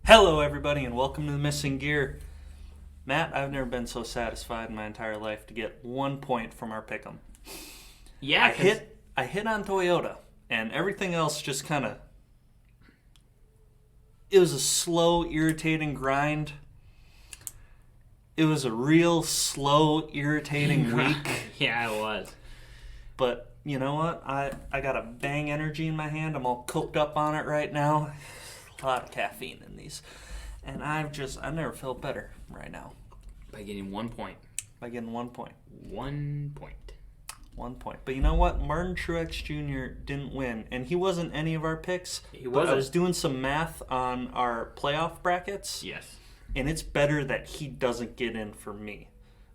Hello, everybody, and welcome to the Missing Gear. Matt, I've never been so satisfied in my entire life to get 1 point from our pick'em. Yeah, I hit on Toyota, and everything else just kind of. It was a slow, irritating grind. It was a real slow, irritating week. Yeah, it was. But you know what? I got a bang energy in my hand. I'm all cooked up on it right now. A lot of caffeine in these. And I never felt better right now. By getting 1 point. By getting 1 point. 1 point. 1 point. But you know what? Martin Truex Jr. didn't win. And he wasn't any of our picks. He wasn't. I was doing some math on our playoff brackets. Yes. And it's better that he doesn't get in for me.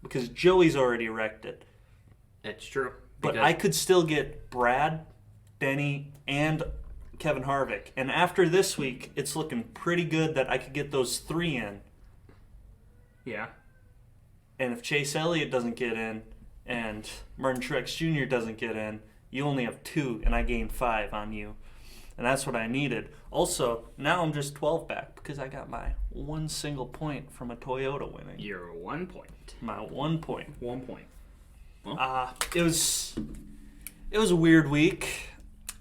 Because Joey's already wrecked it. That's true. But I could still get Brad, Denny, and Kevin Harvick. And after this week, it's looking pretty good that I could get those three in. Yeah. And if Chase Elliott doesn't get in and Martin Truex Jr. doesn't get in, you only have 2 and I gained 5 on you. And that's what I needed. Also, now I'm just 12 back because I got my one single point from a Toyota winning. You're 1 point. My 1 point. 1 point. Well. It was a weird week.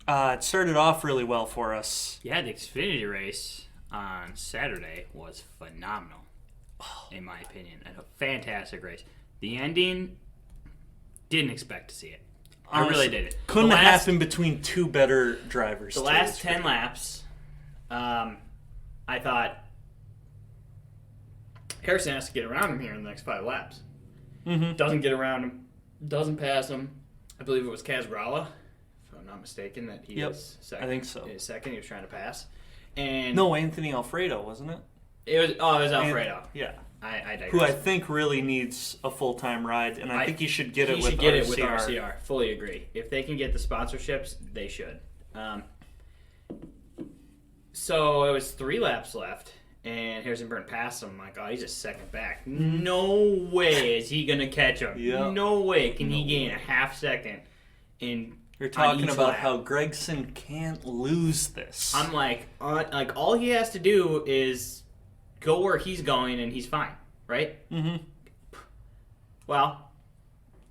It started off really well for us. Yeah, the Xfinity race on Saturday was phenomenal, in my opinion. A fantastic race. The ending, didn't expect to see it. I really didn't. Couldn't have happened between two better drivers. The last 10 laps, I thought Harrison has to get around him here in the next 5 laps. Mm-hmm. Doesn't get around him. Doesn't pass him. I believe it was Casbralla, if I'm not mistaken, that he was second. I think so. He was second. He was trying to pass. And no, Anthony Alfredo, wasn't it? It was Alfredo. Yeah. I digress. Who I think really needs a full-time ride, and I think he should get it with RCR. Fully agree. If they can get the sponsorships, they should. So it was 3 laps left, and Harrison Burton passed him. I'm like, oh, he's just second back. No way is he going to catch him. Yep. No way can he gain a half second in You're talking about lap. how Gragson can't lose this. I'm like all he has to do is go where he's going, and he's fine, right? Mm-hmm. Well,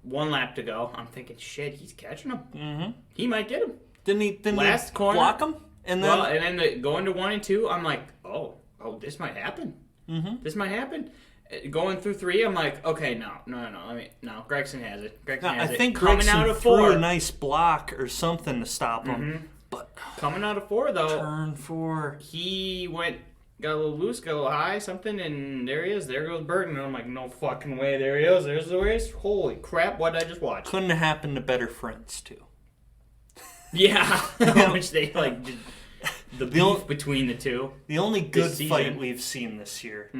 1 lap to go. I'm thinking, shit, he's catching him. Mm-hmm. He might get him. Didn't Last he corner, block him? And then, going to 1 and 2, I'm like, oh, this might happen. Mm-hmm. This might happen. Going through 3, I'm like, okay, no. Gregson has it. I think coming out of 4, threw a nice block or something to stop him. Mm-hmm. But coming out of 4 though, turn 4, he got a little loose, got a little high, something, and there he is. There goes Burton. And I'm like, no fucking way. There he is. There's the race. Holy crap! What did I just watch? Couldn't have happened to better friends too. Yeah, which they just, the beef between the two. The only good fight we've seen this year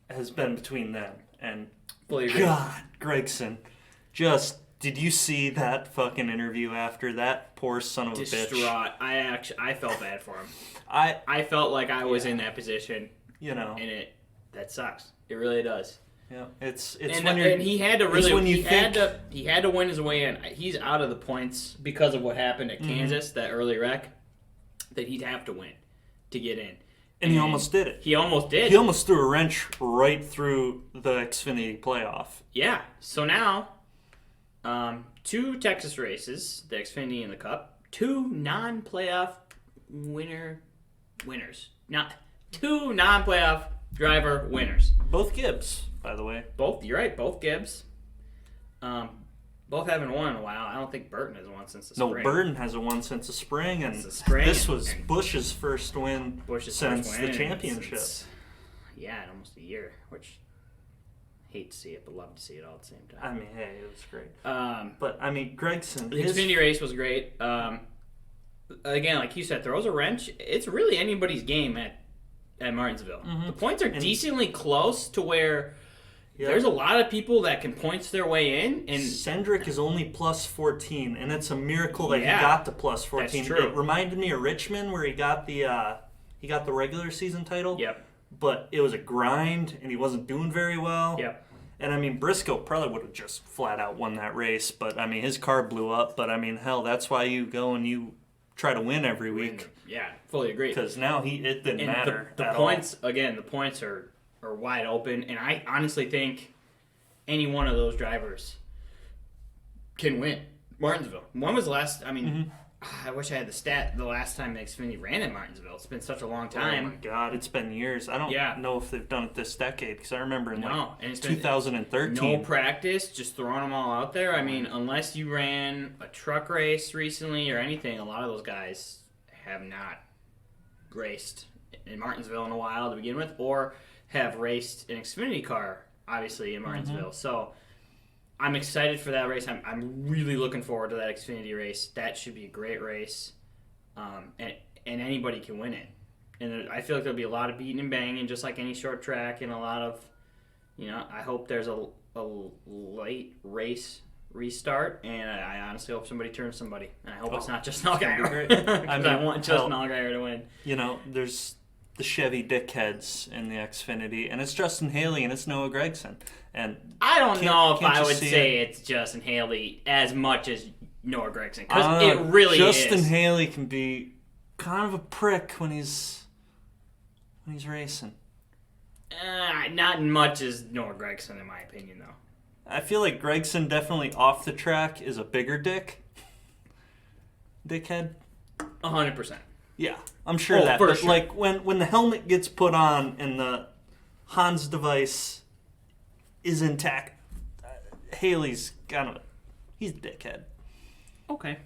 has been between them. And God, Gragson, did you see that fucking interview after that? Poor son of a bitch. Distraught. I felt bad for him. I felt like I was in that position. You know, and that sucks. It really does. Yeah, it's and he had to really he had to win his way in. He's out of the points because of what happened at Kansas, that early wreck. That he'd have to win to get in. And he almost did it. He almost did. He almost threw a wrench right through the Xfinity playoff. Yeah. So now, 2 Texas races, the Xfinity and the Cup, 2 non-playoff winners. Not 2 non-playoff driver winners. Both Gibbs, by the way. You're right. Both Gibbs. Both haven't won in a while. I don't think Burton has won since the spring. No, Burton hasn't won since the spring, and this was Busch's first win since the championship. In almost a year, which hate to see it, but love to see it all at the same time. I mean, hey, it was great. But I mean, Gragson, the Xfinity race was great. Again, like you said, throws a wrench. It's really anybody's game at Martinsville. Mm-hmm. The points are decently close to where. Yep. There's a lot of people that can points their way in, and Cendric is only plus 14, and it's a miracle that he got to plus 14. That's true. It reminded me of Richmond, where he got the regular season title. Yep. But it was a grind, and he wasn't doing very well. Yep. And I mean, Briscoe probably would have just flat out won that race, but I mean, his car blew up. But I mean, hell, that's why you go and you try to win every week. Yeah, fully agree. Because now it didn't matter the at points, all. Again, the points are wide open, and I honestly think any one of those drivers can win Martinsville. When was the last? I mean, I wish I had the stat. The last time Xfinity ran in Martinsville, it's been such a long time. Oh my God, it's been years. I don't know if they've done it this decade because I remember in 2013. No practice, just throwing them all out there. I mean, unless you ran a truck race recently or anything, a lot of those guys have not raced in Martinsville in a while to begin with, or have raced an Xfinity car, obviously, in Martinsville. So I'm excited for that race. I'm really looking forward to that Xfinity race. That should be a great race, and anybody can win it. And I feel like there'll be a lot of beating and banging, just like any short track, and a lot of, I hope there's a late race restart, and I honestly hope somebody turns somebody. And I hope it's not just Allgaier. I want just Allgaier to win. There's the Chevy dickheads in the Xfinity, and it's Justin Haley and it's Noah Gragson. And I don't know if I would say it's Justin Haley as much as Noah Gragson, because it really Justin is. Haley can be kind of a prick when he's racing. Not as much as Noah Gragson, in my opinion, though. I feel like Gragson definitely off the track is a bigger dickhead. 100%. Yeah, I'm sure that. For But sure. like when the helmet gets put on and the Hans device is intact, Haley's he's a dickhead. Okay.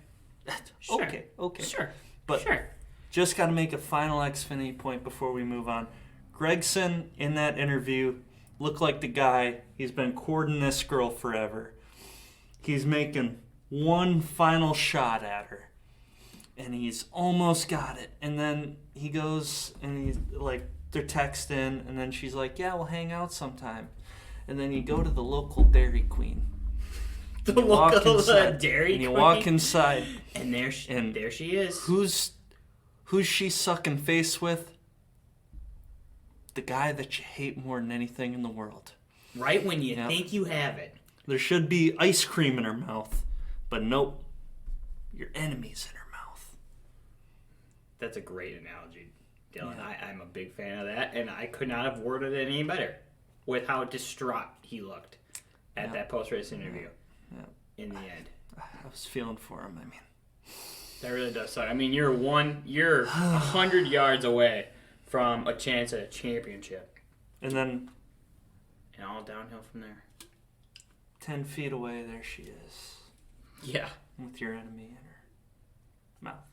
Sure. Okay. Sure. But sure. Just got to make a final Xfinity point before we move on. Gragson, in that interview, looked like the guy, he's been courting this girl forever. He's making one final shot at her. And he's almost got it. And then he goes and he's like, they're texting. And then she's like, yeah, we'll hang out sometime. And then you go to the local Dairy Queen. The local Dairy Queen. And you walk inside. And there she is. Who's she sucking face with? The guy that you hate more than anything in the world. Right when you think you have it. There should be ice cream in her mouth. But nope. Your enemy's in her mouth. That's a great analogy, Dylan. Yeah. I'm a big fan of that, and I could not have worded it any better with how distraught he looked at that post-race interview in the end. I was feeling for him, I mean. That really does suck. I mean, you're 100 yards away from a chance at a championship. And then... And all downhill from there. 10 feet away, there she is. Yeah. With your enemy in her mouth.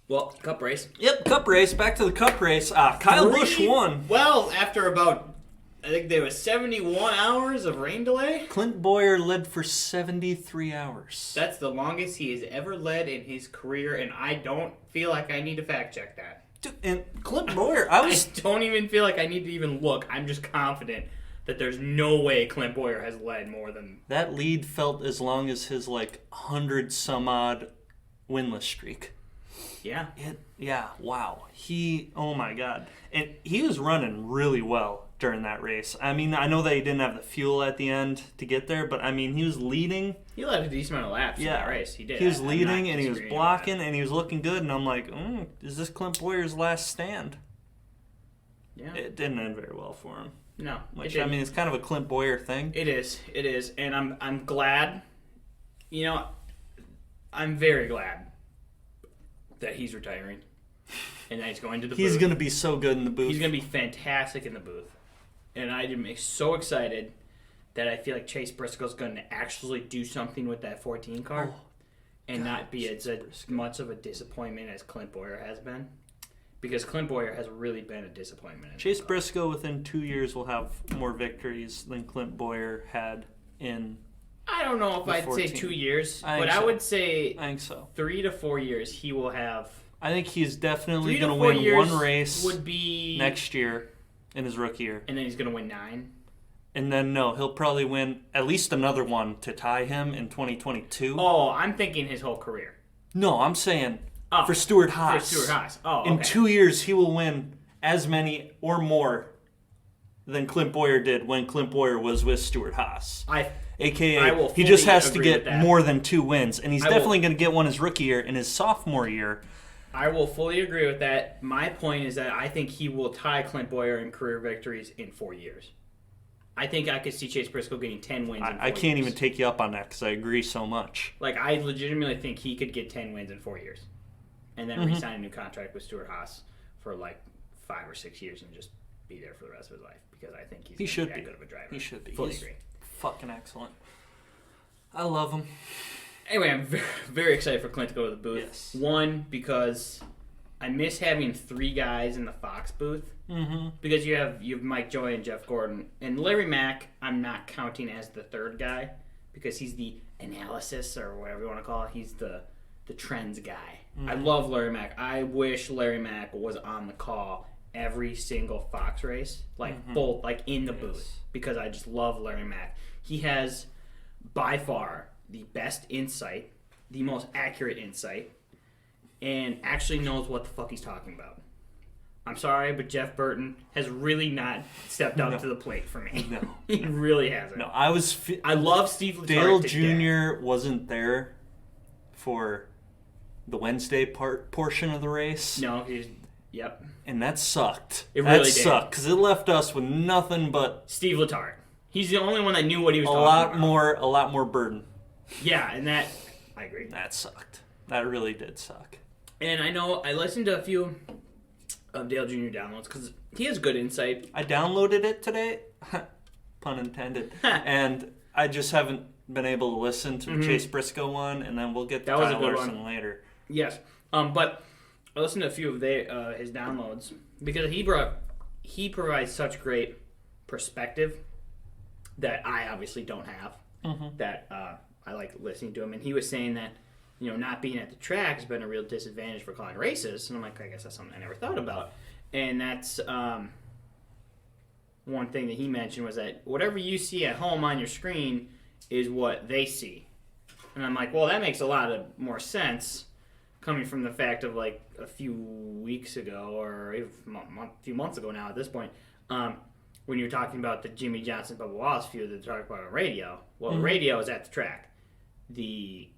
Well, cup race. Yep, cup race. Back to the cup race. Kyle Busch won. Well, after about, I think there was 71 hours of rain delay. Clint Bowyer led for 73 hours. That's the longest he has ever led in his career, and I don't feel like I need to fact check that. Dude, and Clint Bowyer, I don't even feel like I need to even look. I'm just confident that there's no way Clint Bowyer has led more than... That lead felt as long as his, 100-some-odd winless streak. Yeah. Wow. Oh my God. And he was running really well during that race. I mean, I know that he didn't have the fuel at the end to get there, but I mean, he was leading. He led a decent amount of laps in that race. He did. He was leading and he was blocking and he was looking good, and I'm like, is this Clint Bowyer's last stand? Yeah. It didn't end very well for him. No. Which, I mean, it's kind of a Clint Bowyer thing. It is. And I'm glad, I'm very glad that he's retiring and that he's going to the booth. He's going to be so good in the booth. He's going to be fantastic in the booth. And I'm so excited that I feel like Chase Briscoe's going to actually do something with that 14 car and not be as much of a disappointment as Clint Bowyer has been. Because Clint Bowyer has really been a disappointment. Chase Briscoe within 2 years will have more victories than Clint Bowyer had in... I don't know if I'd say 2 years, but I would say I think so. 3 to 4 years he will have. I think he's definitely going to win one race would be next year in his rookie year. And then he's going to win 9. And then, no, he'll probably win at least another one to tie him in 2022. Oh, I'm thinking his whole career. No, I'm saying for Stewart Haas. For Stewart Haas. Oh, okay. In 2 years, he will win as many or more than Clint Bowyer did when Clint Bowyer was with Stewart Haas. AKA, he just has to get that. more than 2 wins, and he's definitely going to get one his rookie year. In his sophomore year, I will fully agree with that. My point is that I think he will tie Clint Boyer in career victories in 4 years. I think I could see Chase Briscoe getting 10 wins in 4 years. I can't even take you up on that because I agree so much. Like, I legitimately think he could get 10 wins in 4 years. And then re-sign a new contract with Stuart Haas for like 5 or 6 years and just be there for the rest of his life. Because I think he's that good of a driver. He should be. Fully agree. Fucking excellent. I love him. Anyway, I'm very, very excited for Clint to go to the booth. Yes. One, because I miss having 3 guys in the Fox booth. Mm-hmm. Because you have Mike Joy and Jeff Gordon. And Larry Mack, I'm not counting as the third guy because he's the analysis or whatever you want to call it. He's the trends guy. Mm-hmm. I love Larry Mack. I wish Larry Mack was on the call every single Fox race, like both, like in the booth, because I just love Larry Mack. He has by far the best insight, the most accurate insight, and actually knows what the fuck he's talking about. I'm sorry, but Jeff Burton has really not stepped up to the plate for me. No. He really hasn't. No, I love Steve Letarte. Dale Jr. wasn't there for the Wednesday portion of the race. No, yep. And that sucked. It really did. Sucked because it left us with nothing but Steve Letarte. He's the only one that knew what he was talking about. A lot more burden. Yeah, and I agree. That sucked. That really did suck. And I know I listened to a few of Dale Jr. downloads because he has good insight. I downloaded it today, pun intended, and I just haven't been able to listen to the Chase Briscoe one, and then we'll get to Kyle Larson later. Yes, but I listened to a few of his downloads because he provides such great perspective that I obviously don't have. That I like listening to him, and he was saying that not being at the track has been a real disadvantage for calling races. And I'm like, I guess that's something I never thought about. And that's one thing that he mentioned was that whatever you see at home on your screen is what they see. And I'm like, well, that makes a lot of more sense coming from the fact of like a few weeks ago or a few months ago now at this point, when you're talking about the Jimmy Johnson-Bubba Wallace feud that they're talking about on radio. Well, the radio is at the track. The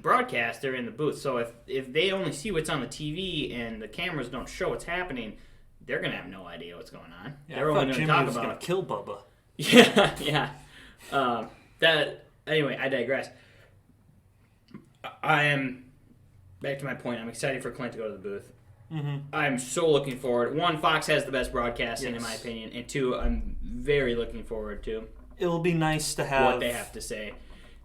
broadcast, they're in the booth. So if they only see what's on the TV and the cameras don't show what's happening, they're going to have no idea what's going on. Yeah, they're only going to talk about going to kill Bubba. Yeah. Anyway, I digress. I am, back to my point, I'm excited for Clint to go to the booth. I'm so looking forward. 1, Fox has the best broadcasting, in my opinion. And 2, I'm very looking forward to it'll be nice to have what they have to say.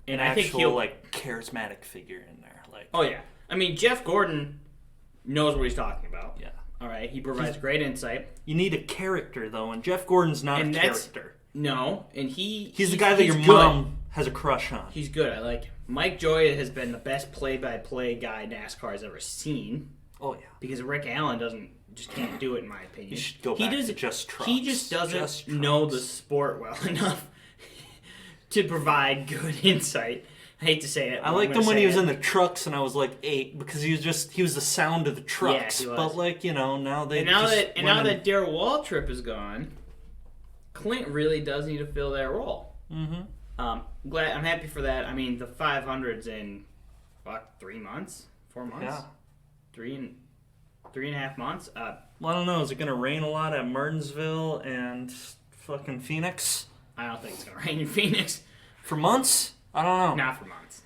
And an I think actual charismatic figure in there. Oh, yeah. I mean, Jeff Gordon knows what he's talking about. Yeah. All right. He provides great insight. You need a character, though, and Jeff Gordon's not a character. No, and he's the guy that your mom has a crush on. He's good. I like him. Mike Joy has been the best play-by-play guy NASCAR has ever seen. Oh, yeah. Because Rick Allen just can't do it, in my opinion. You should go back to just trucks. He just doesn't know the sport well enough to provide good insight. I hate to say it. I liked him when he was in the trucks and I was like 8 because he was the sound of the trucks. Yeah, he But was. now they now that Darrell Waltrip is gone, Clint really does need to fill that role. I'm happy for that. I mean, the 500s in 3 months, 4 months, yeah, 3.5 months. Well, I don't know. Is it going to rain a lot at Martinsville and fucking Phoenix? I don't think it's going to rain in Phoenix for months. I don't know. Not for months.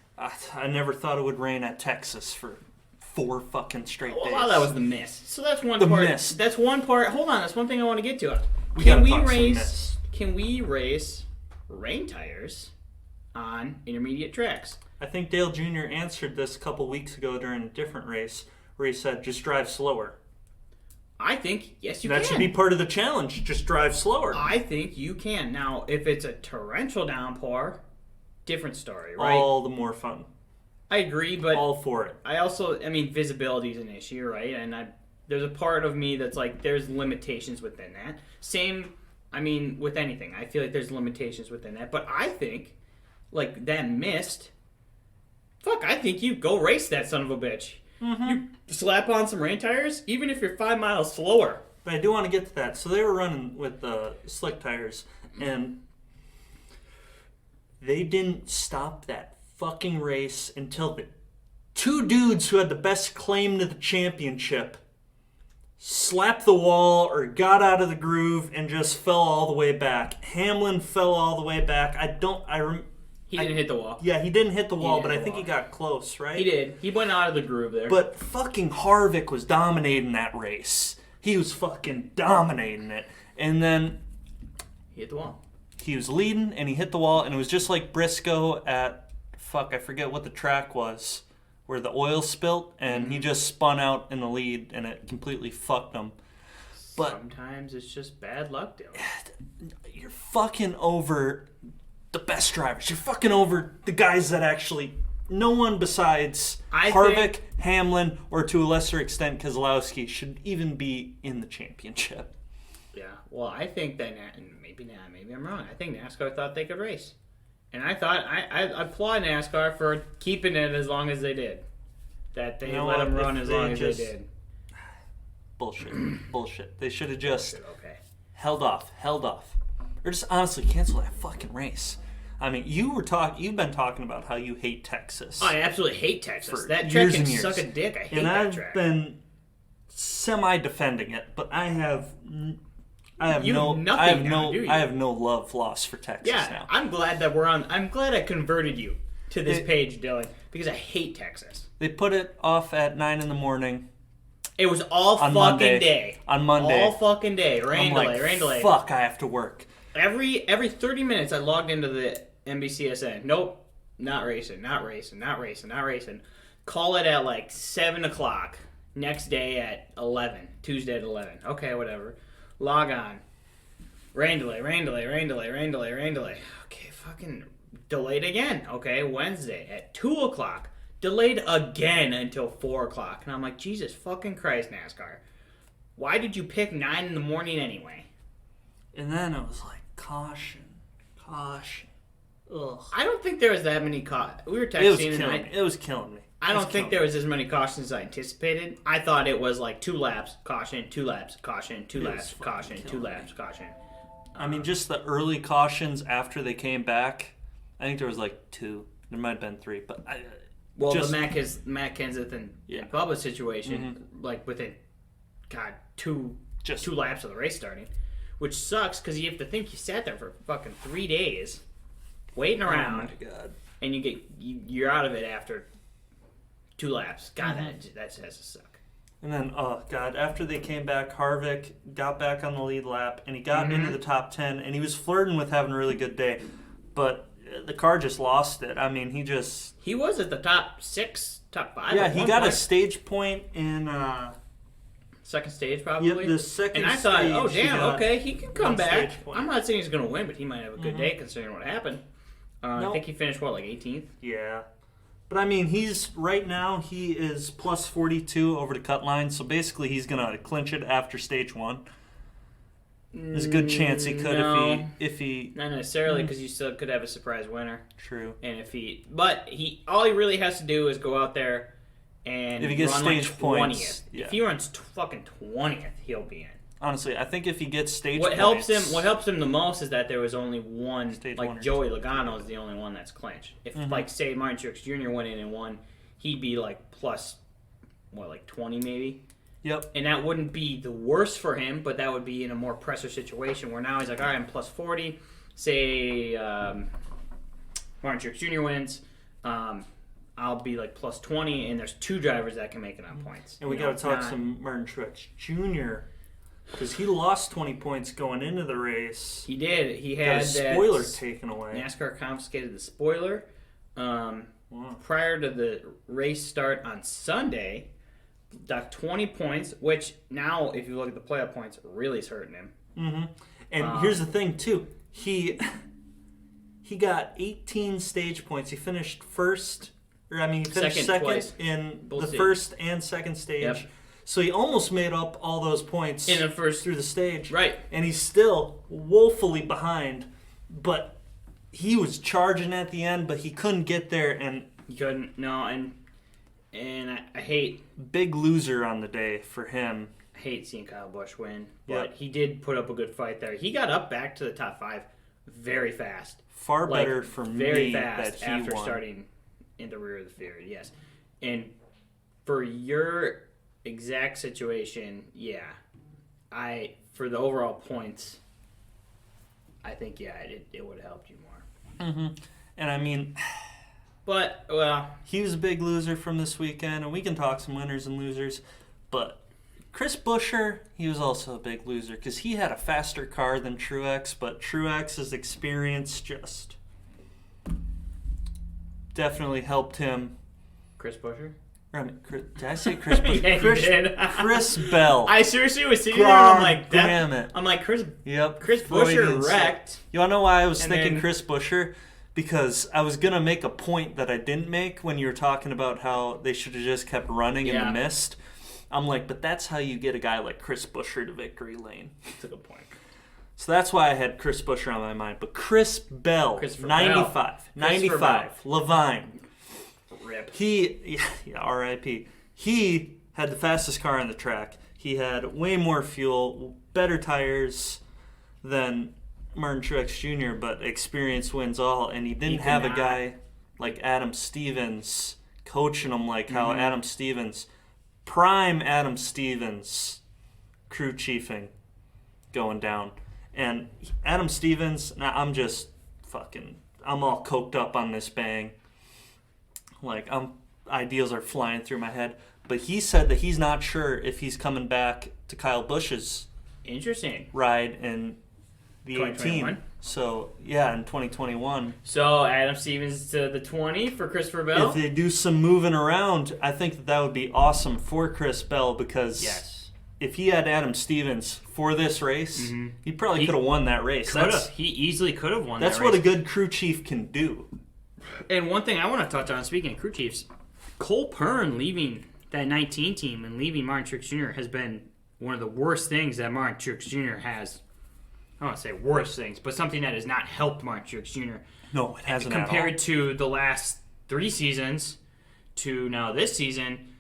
I never thought it would rain at Texas for 4 fucking straight days. Well, that was the mist. So that's one part. Mist. That's one part. Hold on. That's one thing I want to get to. Can we race rain tires on intermediate tracks? I think Dale Jr. answered this a couple weeks ago during a different race where he said, just drive slower. I think, yes, you can. That should be part of the challenge. Just drive slower. I think you can. Now, if it's a torrential downpour, different story, right? All the more fun. I agree, but all for it. Visibility is an issue, right? And there's a part of me that's like, there's limitations within that. Same, with anything. I feel like there's limitations within that. But I think, like, that mist, I think you go race that son of a bitch. You slap on some rain tires, even if you're 5 miles slower. But I do want to get to that. So they were running with the slick tires, and They didn't stop that fucking race until the two dudes who had the best claim to the championship slapped the wall or got out of the groove and just fell all the way back. Hamlin fell all the way back. He didn't hit the wall. Yeah, he didn't hit the wall, but I think he got close, right? He did. He went out of the groove there. But fucking Harvick was dominating that race. He was fucking dominating it. And then he hit the wall. He was leading, and he hit the wall, and it was just like Briscoe at, I forget what the track was, where the oil spilt, and he just spun out in the lead, and it completely fucked him. But sometimes it's just bad luck, Dylan. You're fucking over the best drivers. You're fucking over the guys that actually... No one besides Harvick, Hamlin, or to a lesser extent Keselowski should even be in the championship. Yeah, well, I think that, maybe I'm wrong. I think NASCAR thought they could race. And I thought, I applaud NASCAR for keeping it as long as they did. That they let them run as long as they did. Bullshit. They should have just held off. Or just honestly cancel that fucking race. I mean, you've been talking about how you hate Texas. Oh, I absolutely hate Texas. That track can suck a dick. I hate that track. And I've been semi-defending it, but I have no love lost for Texas now. I'm glad that I'm glad I converted you to this page, Dylan, because I hate Texas. They put it off at 9 a.m. It was all fucking day. On Monday. All fucking day. Rain delay. Fuck, I have to work. Every 30 minutes I logged into the NBCSN. Nope. Not racing. Call it at like 7 o'clock. Next day at 11. Tuesday at 11. Okay, whatever. Log on. Rain delay. Okay, fucking delayed again. Okay, Wednesday at 2 o'clock. Delayed again until 4 o'clock. And I'm like, Jesus fucking Christ, NASCAR. Why did you pick 9 in the morning anyway? And then it was like, caution. Ugh. I don't think there was that many cautions. We were texting It was killing me. I don't think there was as many cautions as I anticipated. I thought it was like 2 laps, caution, 2 laps, caution, 2 laps, caution, 2 laps, caution. I mean, just the early cautions after they came back, I think there was like 2. There might have been 3, but the Matt Kenseth and Bubba situation, like within, 2 laps of the race starting, which sucks because you have to think you sat there for fucking 3 days, waiting around, and you're out of it after 2 laps. God, that has to suck. And then, after they came back, Harvick got back on the lead lap, and he got into the top 10, and he was flirting with having a really good day, but the car just lost it. I mean, he was at the top 6, top 5. Yeah, he got a stage point in... second stage, probably? Yep, the second stage. And I thought, okay, he can come back. I'm not saying he's going to win, but he might have a good day considering what happened. I think he finished, 18th? Yeah. But, I mean, he is plus 42 over the cut line, so basically he's going to clinch it after stage 1. There's a good chance he could if he... Not necessarily, because you still could have a surprise winner. True. And all he really has to do is go out there and if he gets run stage 20th. points. Yeah. If he runs fucking 20th, he'll be in. Honestly, I think if he gets stage what points... What helps him the most is that there was only one, stage like one Joey Logano is the only one that's clinched. If, say, Martin Truex Jr. went in and won, he'd be, plus, 20 maybe? Yep. And that wouldn't be the worst for him, but that would be in a more pressure situation where now he's like, all right, I'm plus 40. Say Martin Truex Jr. wins. I'll be plus 20, and there's 2 drivers that can make it on points. And we got to talk some Martin Truex Jr. because he lost 20 points going into the race. He did. He had got a spoiler taken away. NASCAR confiscated the spoiler. Prior to the race start on Sunday, got 20 points, which now, if you look at the playoff points, really is hurting him. Mm-hmm. And here's the thing, too. He got 18 stage points. He finished first... he finished second in both the first and second stage. Yep. So he almost made up all those points in the first through the stage. Right. And he's still woefully behind, but he was charging at the end, but he couldn't get there. And he couldn't. No, and I hate... Big loser on the day for him. I hate seeing Kyle Busch win, but he did put up a good fight there. He got up back to the top 5 very fast. Far better for very me fast that he after won. starting in the rear of the field. Yes, and for your exact situation, yeah, for the overall points, I think it would have helped you more. Mm-hmm. And I mean, but well, he was a big loser from this weekend, and we can talk some winners and losers, but Chris Buescher, he was also a big loser because he had a faster car than Truex, but Truex's experience just definitely helped him. Chris Buescher? Did I say Chris Buescher? Yeah, Chris, you did. Chris Bell. I seriously was sitting there and I'm like, Chris Buescher Freudian wrecked. slip. You want to know why I was And thinking then- Chris Buescher? Because I was going to make a point that I didn't make when you were talking about how they should have just kept running in the mist. I'm like, but that's how you get a guy like Chris Buescher to victory lane. That's a good point. So that's why I had Chris Buescher on my mind. But Chris Bell, Christopher 95. Bell. 95. Levine. Rip. R.I.P. He had the fastest car on the track. He had way more fuel, better tires than Martin Truex Jr., but experience wins all. And he didn't have a guy like Adam Stevens coaching him like how Adam Stevens, prime Adam Stevens, crew chiefing going down. And Adam Stevens, now I'm all coked up on this bang. Like, ideas are flying through my head. But he said that he's not sure if he's coming back to Kyle Busch's ride in the 18. So, yeah, in 2021. So, Adam Stevens to the 20 for Christopher Bell? If they do some moving around, I think that would be awesome for Chris Bell because if he had Adam Stevens for this race, he probably could have won that race. He easily could have won that race. That's what a good crew chief can do. And one thing I want to touch on, speaking of crew chiefs, Cole Pern leaving that 19 team and leaving Martin Truex Jr. has been one of the worst things that Martin Truex Jr. has. I don't want to say worst things, but something that has not helped Martin Truex Jr. No, it hasn't compared to the last 3 seasons to now this season.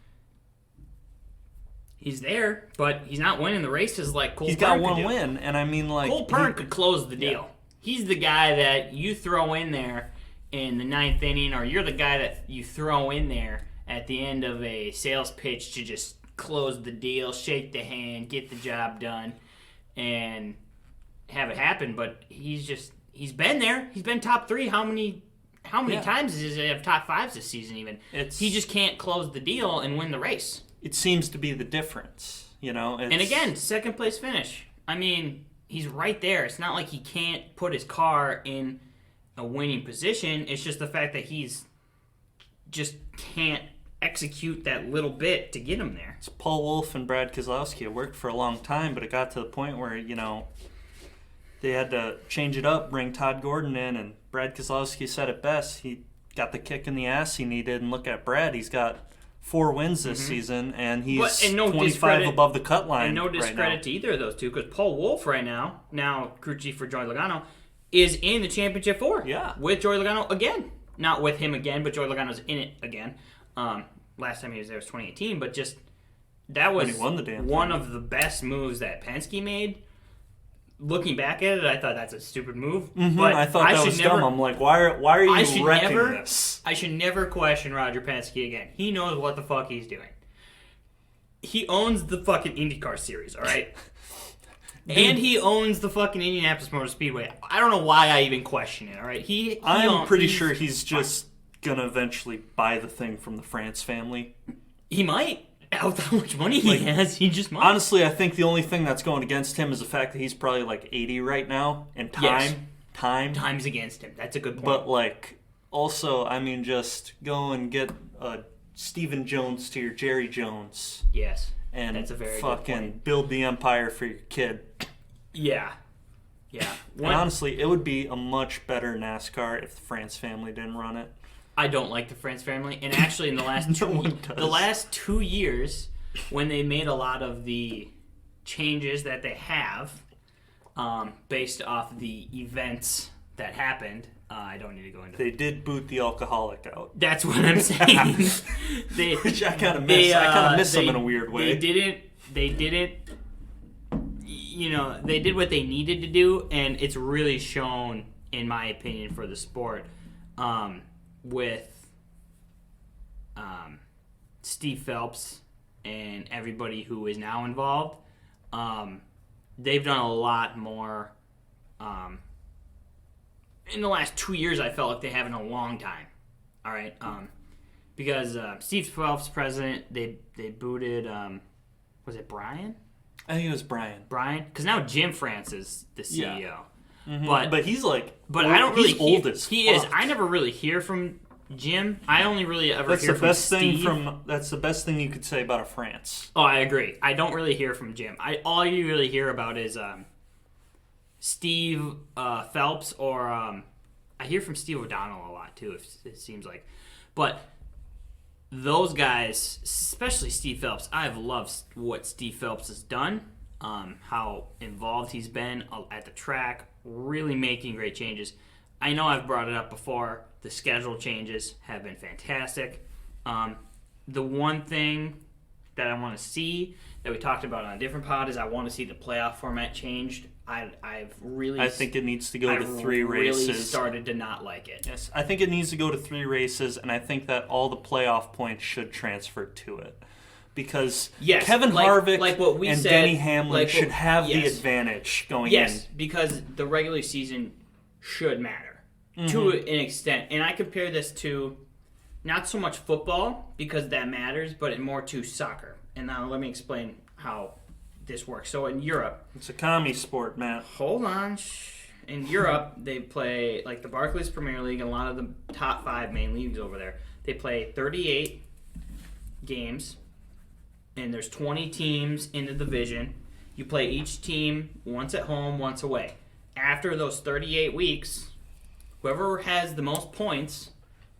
He's there, but he's not winning the races like Cole Pern. He's got one win, and I mean, like, Cole Pern could close the deal. He's the guy that you throw in there in the 9th inning, or you're the guy that you throw in there at the end of a sales pitch to just close the deal, shake the hand, get the job done, and have it happen. But he's been there. He's been top 3. How many times does he have top 5s this season even? He just can't close the deal and win the race. It seems to be the difference, you know. And again, 2nd place finish. I mean, he's right there. It's not like he can't put his car in a winning position. It's just the fact that he's just can't execute that little bit to get him there. It's Paul Wolf and Brad Keselowski. It worked for a long time, but it got to the point where, you know, they had to change it up, bring Todd Gordon in, and Brad Keselowski said it best. He got the kick in the ass he needed, and look at Brad. He's got 4 wins this season, and he's 25 above the cut line. And no discredit to either of those two, because Paul Wolf right now crew chief for Joey Logano, is in the championship 4. Yeah. With Joey Logano again. Not with him again, but Joey Logano's in it again. Last time he was there was 2018, but just that was won the damn one thing. of the best moves that Penske made. Looking back at it, I thought that's a stupid move. But I thought that was dumb. I'm like, why are you wrecking this? I should never question Roger Penske again. He knows what the fuck he's doing. He owns the fucking IndyCar series, all right? And he owns the fucking Indianapolis Motor Speedway. I don't know why I even question it, all right? I'm pretty sure he's just going to eventually buy the thing from the France family. He might. How much money he has, he just might. Honestly, I think the only thing that's going against him is the fact that he's probably like 80 right now, and time's against him. That's a good point. But like, also, I mean, just go and get Stephen Jones to your Jerry Jones. Yes, and that's a very fucking good point. Build the empire for your kid. Yeah. And honestly, it would be a much better NASCAR if the France family didn't run it. I don't like the France family, and actually in the last 2 years, when they made a lot of the changes that they have, based off the events that happened, I don't need to go into. They did boot the alcoholic out. That's what I'm saying. Which I kind of miss. I kind of miss them in a weird way. They didn't. they did what they needed to do, and it's really shown, in my opinion, for the sport, with Steve Phelps and everybody who is now involved. They've done a lot more. In the last 2 years, I felt like they have in a long time. All right, because Steve Phelps, president, they booted. Was it Brian? I think it was Brian. Brian, because now Jim France is the CEO. Yeah. Mm-hmm. But he's like, I don't really. He's old as he fuck. is. I never really hear from Jim. I only really ever hear from Steve. That's the best thing you could say about a France. Oh, I agree. I don't really hear from Jim. All you really hear about is Steve Phelps, or I hear from Steve O'Donnell a lot too. It seems like, but those guys, especially Steve Phelps, I've loved what Steve Phelps has done. How involved he's been at the track, really making great changes. I know I've brought it up before. The schedule changes have been fantastic. The one thing that I want to see that we talked about on a different pod is I want to see the playoff format changed. I think it needs to go to 3 races. I really started to not like it. Yes, I think it needs to go to 3 races, and I think that all the playoff points should transfer to it. Because Kevin Harvick and Denny Hamlin should have the advantage going in. Yes, because the regular season should matter to an extent. And I compare this to not so much football, because that matters, but more to soccer. And now let me explain how this works. So in Europe... It's a commie sport, Matt. Hold on. In Europe, they play, like the Barclays Premier League and a lot of the top 5 main leagues over there. They play 38 games, and there's 20 teams in the division. You play each team once at home, once away. After those 38 weeks, whoever has the most points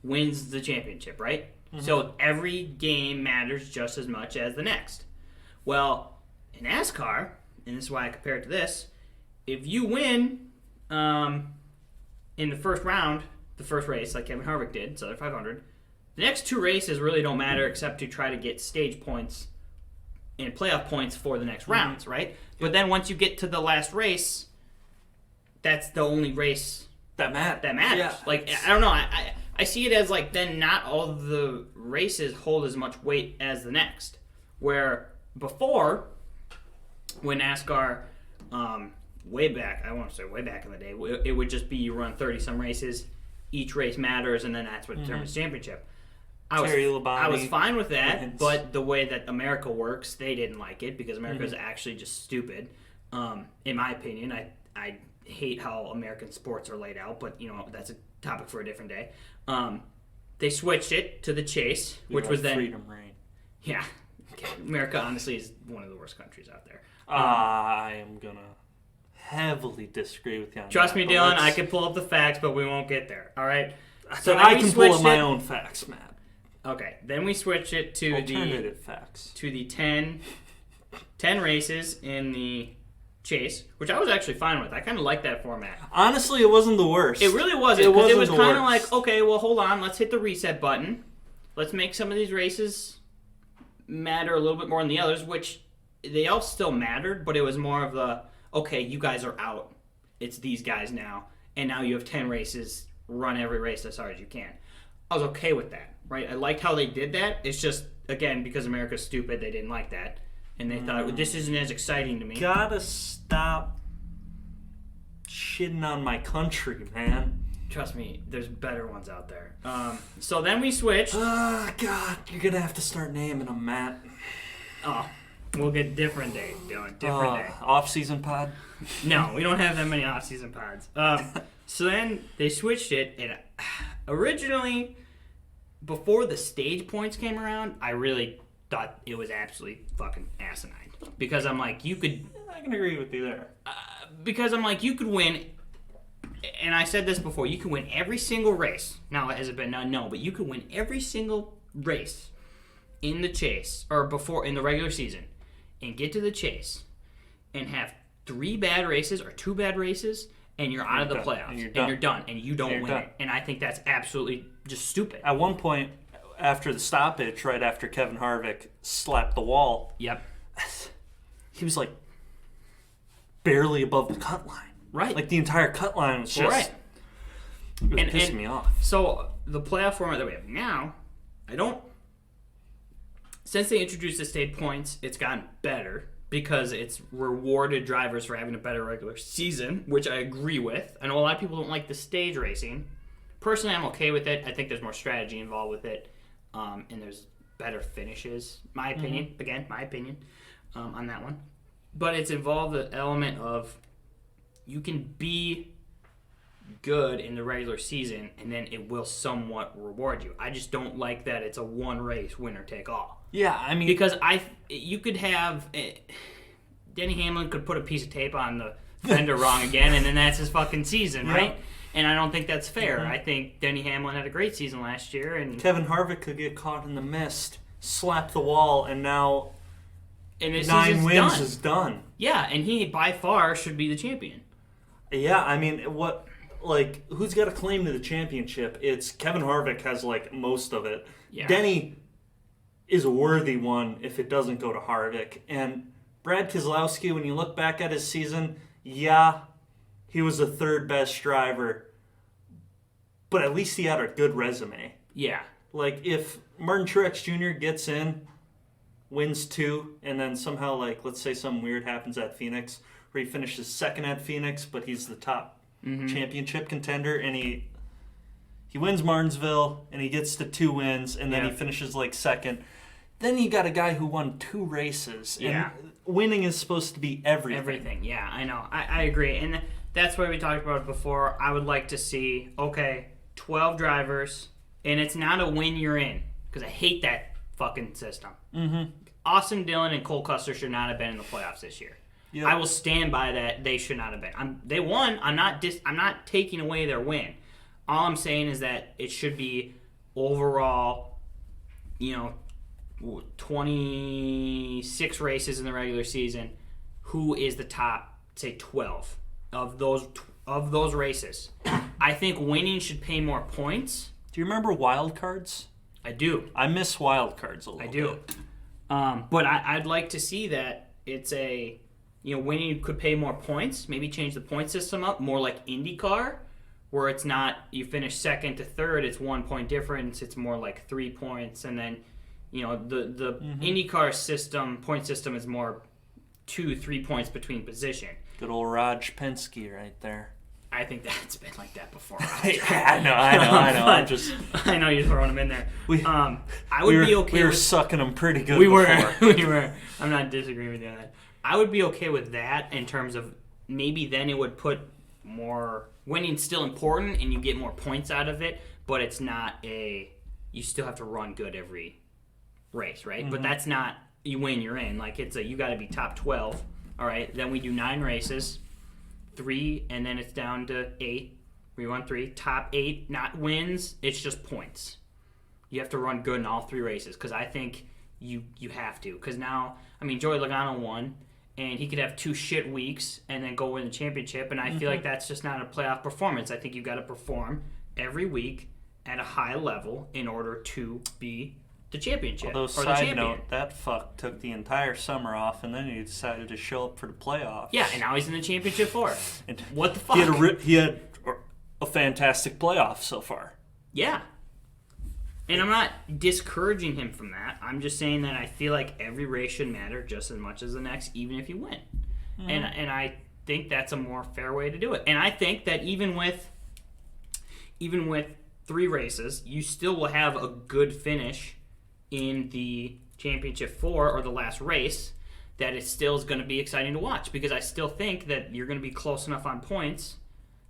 wins the championship, right? Mm-hmm. So every game matters just as much as the next. Well, in NASCAR, and this is why I compare it to this, if you win in the first round, the first race, like Kevin Harvick did, Southern 500, the next 2 races really don't matter except to try to get stage points and playoff points for the next rounds, right? Yep. But then once you get to the last race, that's the only race that matters. Yeah. Like, I don't know. I see it as like then not all of the races hold as much weight as the next. Where before, when NASCAR, way back in the day, it would just be you run 30-some races, each race matters, and then that's what determines championship. I was fine with that, but the way that America works, they didn't like it because America is actually just stupid. In my opinion, I hate how American sports are laid out, but that's a topic for a different day. They switched it to the chase, which was then freedom reign. Yeah, America honestly is one of the worst countries out there. I am gonna heavily disagree with you on Trust that, me, Dylan, I can pull up the facts, but we won't get there. All right. So I can pull up my own facts, Matt. Okay, then we switch it to alternative facts. To the 10 races in the chase, which I was actually fine with. I kind of like that format. Honestly, it wasn't the worst. It really wasn't. It was kind of like, okay, well, hold on. Let's hit the reset button. Let's make some of these races matter a little bit more than the others, which they all still mattered, but it was more of the, okay, you guys are out. It's these guys now. And now you have 10 races. Run every race as hard as you can. I was okay with that, right? I liked how they did that. It's just, again, because America's stupid, they didn't like that. And they thought, this isn't as exciting to me. Gotta stop shitting on my country, man. Trust me, there's better ones out there. So then we switched. Oh, God, you're gonna have to start naming them, Matt. Oh, we'll get different day, Dylan. Different day. Off-season pod? No, we don't have that many off-season pods. So then they switched it, and originally, before the stage points came around, I really thought it was absolutely fucking asinine. Because I'm like, you could... I can agree with you there. Because I'm like, you could win... And I said this before, you can win every single race. Now, has it been done? No, but you can win every single race in the chase, or before, in the regular season, and get to the chase, and have 3 bad races, or 2 bad races, and you're out of the playoffs. And you're done. And you don't win it. And I think that's absolutely just stupid. At one point, after the stoppage, right after Kevin Harvick slapped the wall, yep, he was like, barely above the cut line. Right. Like the entire cut line was just right. It was pissing me off. So the playoff format that we have now, since they introduced the stage points, it's gotten better because it's rewarded drivers for having a better regular season, which I agree with. I know a lot of people don't like the stage racing. Personally, I'm okay with it. I think there's more strategy involved with it, and there's better finishes. My opinion, again, my opinion on that one. But it's involved the element of you can be good in the regular season, and then it will somewhat reward you. I just don't like that it's a one race winner take all. Yeah, I mean, because you could have Denny Hamlin could put a piece of tape on the fender wrong again, and then that's his fucking season, right? And I don't think that's fair. I think Denny Hamlin had a great season last year, and Kevin Harvick could get caught in the mist, slap the wall, and now 9 wins is done. Yeah, and he by far should be the champion. Yeah, I mean, who's got a claim to the championship? It's Kevin Harvick has most of it. Yeah. Denny is a worthy one if it doesn't go to Harvick. And Brad Keselowski, when you look back at his season, yeah, he was the third best driver, but at least he had a good resume. Yeah. Like, if Martin Truex Jr. gets in, wins 2, and then somehow, let's say something weird happens at Phoenix, where he finishes second at Phoenix, but he's the top championship contender, and he wins Martinsville, and he gets to 2 wins, and then he finishes, second. Then you got a guy who won 2 races, and winning is supposed to be everything. Everything, yeah, I know. I agree, and that's why we talked about it before. I would like to see, 12 drivers, and it's not a win you're in, because I hate that fucking system. Austin Dillon and Cole Custer should not have been in the playoffs this year. Yep. I will stand by that. They should not have been. They won. I'm not taking away their win. All I'm saying is that it should be overall, 26 races in the regular season. Who is the top, say, 12 of those races? I think winning should pay more points. Do you remember wild cards? I do. I miss wild cards a little bit. I do. But I'd like to see that it's winning could pay more points. Maybe change the point system up, more like IndyCar, where it's not you finish second to third, it's 1 point difference. It's more like 3 points, and then the IndyCar point system is more 2-3 points between position. Good old Raj Penske right there. I think that's been like that before. I know. I know you're throwing them in there. I would be okay. We were sucking them pretty good. We before. were. I'm not disagreeing with you on that. I would be okay with that in terms of maybe then it would put more winning's still important and you get more points out of it, but it's not you still have to run good every race, right? But that's not you win, you're in. It's you got to be top 12. All right, then we do 9 races. 3, and then it's down to 8. We run 3. Top 8, not wins. It's just points. You have to run good in all 3 races because I think you have to. Because now, Joey Logano won, and he could have 2 shit weeks and then go win the championship, and I feel like that's just not a playoff performance. I think you've got to perform every week at a high level in order to be the championship. Although, side note, that fuck took the entire summer off, and then he decided to show up for the playoffs. Yeah, and now he's in the championship for it. What the fuck? He had a fantastic playoff so far. Yeah. And I'm not discouraging him from that. I'm just saying that I feel like every race should matter just as much as the next, even if you win. And I think that's a more fair way to do it. And I think that even with 3 races, you still will have a good finish in the championship 4 or the last race that it still is going to be exciting to watch because I still think that you're going to be close enough on points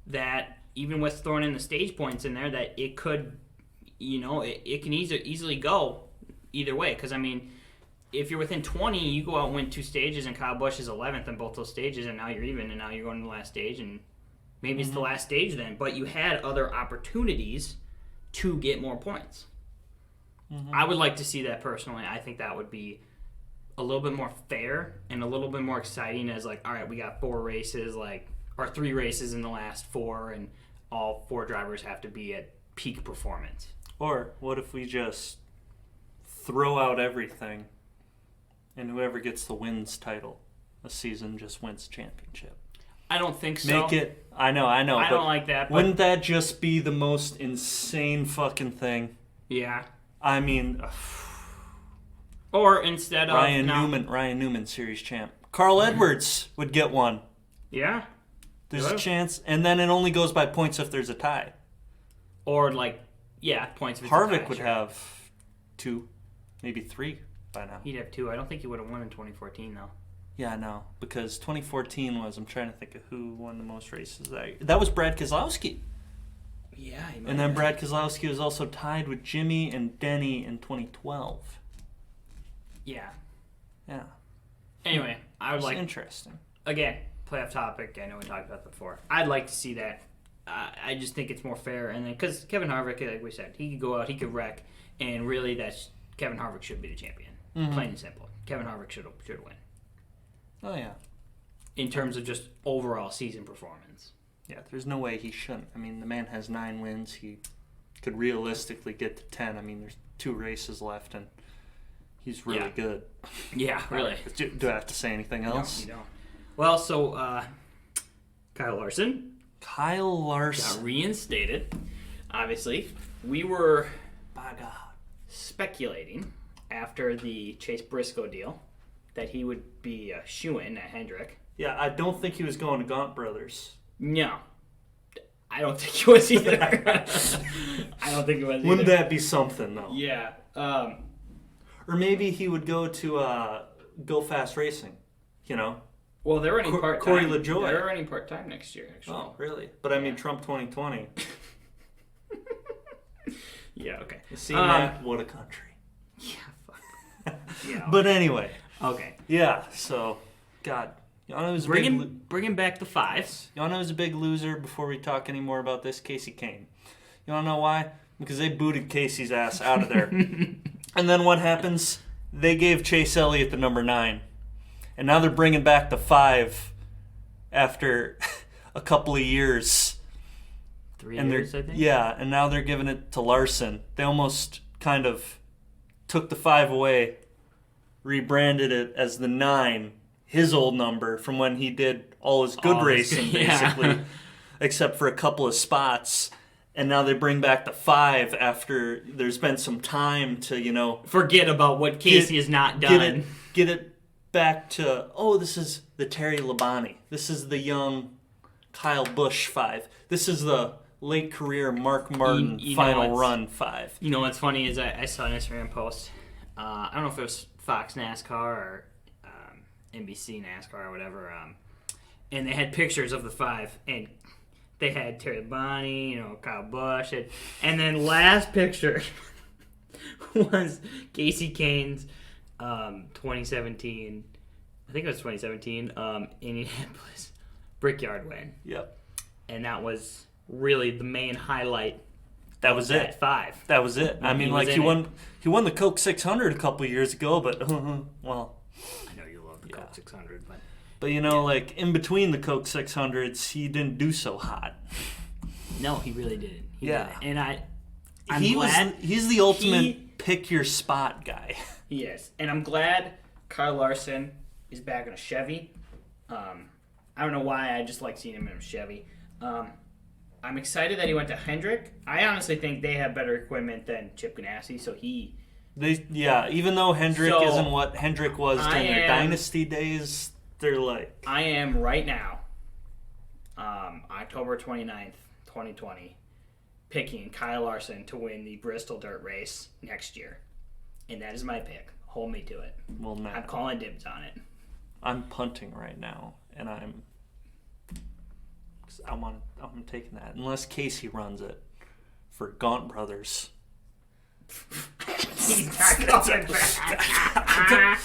that even with throwing in the stage points in there that it could, it can easily go either way because, if you're within 20, you go out and win 2 stages and Kyle Busch is 11th in both those stages and now you're even and now you're going to the last stage and maybe it's the last stage then, but you had other opportunities to get more points. I would like to see that personally. I think that would be a little bit more fair and a little bit more exciting as all right, we got 4 races, or 3 races in the last 4, and all 4 drivers have to be at peak performance. Or what if we just throw out everything and whoever gets the wins title a season just wins championship? I don't think so. Make it. I know. I but don't like that. But wouldn't that just be the most insane fucking thing? yeah. I mean, Or instead of Ryan Newman, series champ. Carl Edwards would get one. Yeah. There's a chance, and then it only goes by points if there's a tie. Or points. If it's a Harvick tie, would sure. have 2, maybe 3 by now. He'd have 2. I don't think he would have won in 2014 though. Yeah, no, because 2014 was. I'm trying to think of who won the most races that year. That was Brad Keselowski. Yeah, he might And then have. Brad Keselowski was also tied with Jimmy and Denny in 2012. Yeah. Yeah. Anyway, I would It's like interesting. again playoff topic. I know we talked about that before. I'd like to see that. I just think it's more fair, and then because Kevin Harvick, like we said, he could go out, he could wreck, and really, Kevin Harvick should be the champion. Mm-hmm. Plain and simple. Kevin Harvick should win Oh yeah. in terms of just overall season performance. Yeah, there's no way he shouldn't. I mean, the man has 9 wins. He could realistically get to 10. I mean, there's 2 races left, and he's really good. Yeah, really. Do I have to say anything else? No, you don't. Well, so Kyle Larson got reinstated. Obviously, we were By God. speculating after the Chase Briscoe deal that he would be a shoo-in at Hendrick. Yeah, I don't think he was going to Gaunt Brothers. No. I don't think he was either. I don't think he was either. Wouldn't that be something, though? Yeah. Or maybe he would go to Go Fast Racing, you know? Well, they're running part-time. Corey LaJoy. They're running part-time next year, actually. Oh, really? But I mean, Trump 2020. Yeah, okay. See, Matt, what a country. Yeah, fuck. Yeah. But anyway. Okay. Yeah, so, God. Yano was Bringing back the 5s. Yano was a big loser before we talk any more about this. Casey Kane. You want to know why? Because they booted Casey's ass out of there. And then what happens? They gave Chase Elliott the number 9. And now they're bringing back the 5 after a couple of years. 3 years, I think? Yeah, and now they're giving it to Larson. They almost kind of took the 5 away, rebranded it as the 9, his old number from when he did all his good racing, basically, except for a couple of spots. And now they bring back the 5 after there's been some time to, forget about what Casey has not done. Get it back to, this is the Terry Labonte. This is the young Kyle Busch 5. This is the late career Mark Martin final run 5. You know what's funny is I saw an Instagram post. I don't know if it was Fox NASCAR or NBC NASCAR or whatever. And they had pictures of the 5, and they had Terry Labonte, Kyle Busch, and then last picture was Casey Kane's 2017. I think it was 2017 Indianapolis Brickyard win. Yep. And that was really the main highlight. That was it. 5. That was it. I mean, he won the Coke 600 a couple years ago, but well. I know you love the Coke 600, but in between the Coke 600s, he didn't do so hot. No, he really didn't. He Yeah, didn't. And I'm glad he's the ultimate pick your spot guy. He is, and I'm glad Kyle Larson is back in a Chevy. I don't know why, I just like seeing him in a Chevy. I'm excited that he went to Hendrick. I honestly think they have better equipment than Chip Ganassi, so even though Hendrick isn't what Hendrick was during their dynasty days, they're like... I am right now, October 29th, 2020, picking Kyle Larson to win the Bristol Dirt Race next year. And that is my pick. Hold me to it. Well, now, I'm calling dibs on it. I'm punting right now, and I'm taking that. Unless Casey runs it for Gaunt Brothers. He's not coming back.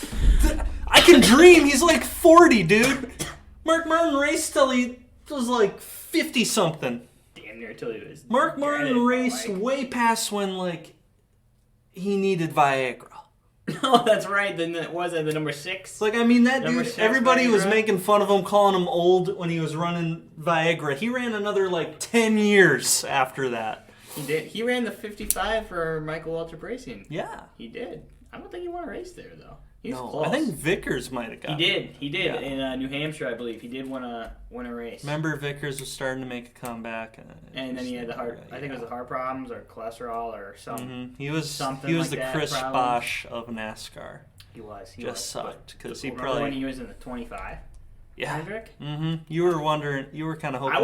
I can dream. He's like 40, dude. Mark Martin raced till he was like 50-something. Damn near till he was. Mark Martin raced way past when, he needed Viagra. Oh, that's right. Then it was the number 6. That dude, everybody was Viagra. making fun of him, calling him old when he was running Viagra. He ran another, 10 years after that. He did. He ran the 55 for Michael Waltrip Racing. Yeah. He did. I don't think he won a race there, though. He was No, close. I think Vickers might have got it. He did in New Hampshire, I believe. He did win a race. Remember, Vickers was starting to make a comeback, and then he had the heart. I think it was the heart problems or cholesterol or something. Mm-hmm. He was like the that, Chris probably. Bosch of NASCAR. He was. Sucked because he remember probably when he was in the 25. yeah. Hendrick? Mm-hmm. You were wondering. You were kind of hoping. I'm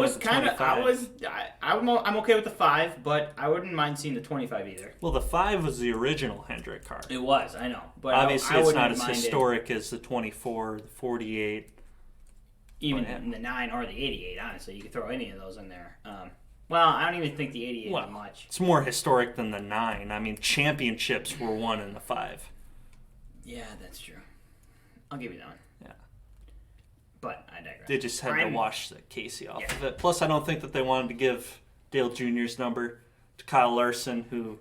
okay with the 5, but I wouldn't mind seeing the 25 either. Well, the 5 was the original Hendrick car. It was, I know, but obviously I it's wouldn't not as mind historic as the 24, the 48. Even in the 9 or the 88, honestly. You could throw any of those in there. Well, I don't even think the 88 is much. It's more historic than the 9. I mean, championships were won in the 5. Yeah, that's true. I'll give you that one. Yeah. But I digress. They just had to wash the Casey off of it. Plus, I don't think that they wanted to give Dale Jr.'s number to Kyle Larson, who,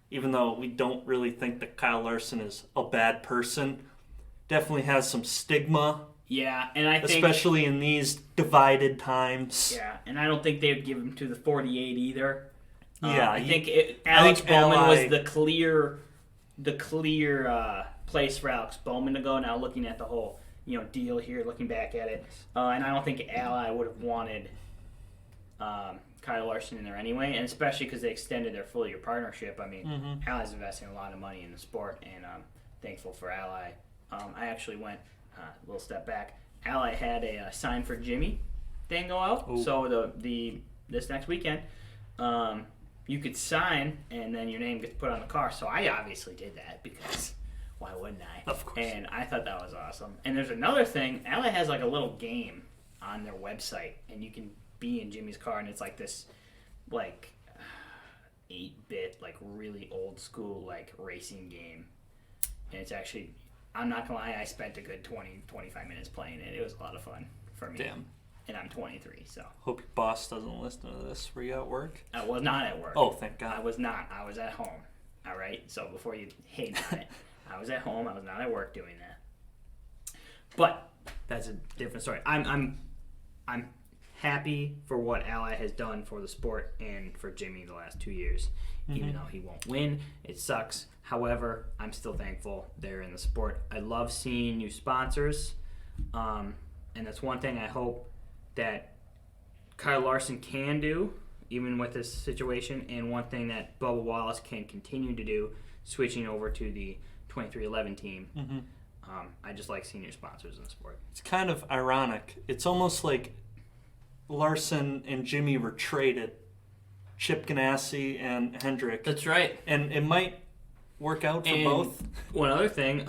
even though we don't really think that Kyle Larson is a bad person, definitely has some stigma. Yeah, and I think... especially in these divided times. Yeah, and I don't think they would give him to the 48 either. Yeah. I think Alex Bowman was the clear place for Alex Bowman to go. Now looking at the whole deal here, looking back at it, and I don't think Ally would have wanted Kyle Larson in there anyway, and especially because they extended their full-year partnership. I mean, Ally's investing a lot of money in the sport, and I'm thankful for Ally. I actually went a little step back. Ally had a sign for Jimmy thing go out, so this next weekend, you could sign, and then your name gets put on the car. So I obviously did that because why wouldn't I? Of course. And I thought that was awesome. And there's another thing. Ally has like a little game on their website, and you can be in Jimmy's car, and it's like this, like 8-bit, like really old school like racing game. And it's actually, I'm not gonna lie, I spent a good 20-25 minutes playing it. It was a lot of fun for me. Damn. And I'm 23, so. Hope your boss doesn't listen to this. Were you at work? I was not at work. Oh, thank God. I was not. I was at home. All right? So before you hate on it, I was at home. I was not at work doing that. But that's a different story. I'm happy for what Ally has done for the sport and for Jimmy the last 2 years. Even though he won't win, it sucks. However, I'm still thankful they're in the sport. I love seeing new sponsors, and that's one thing I hope that Kyle Larson can do, even with this situation, and one thing that Bubba Wallace can continue to do, switching over to the 2311 team. I just like senior sponsors in the sport. It's kind of ironic. It's almost like Larson and Jimmy were traded. Chip Ganassi and Hendrick. That's right. And it might work out for both. One other thing,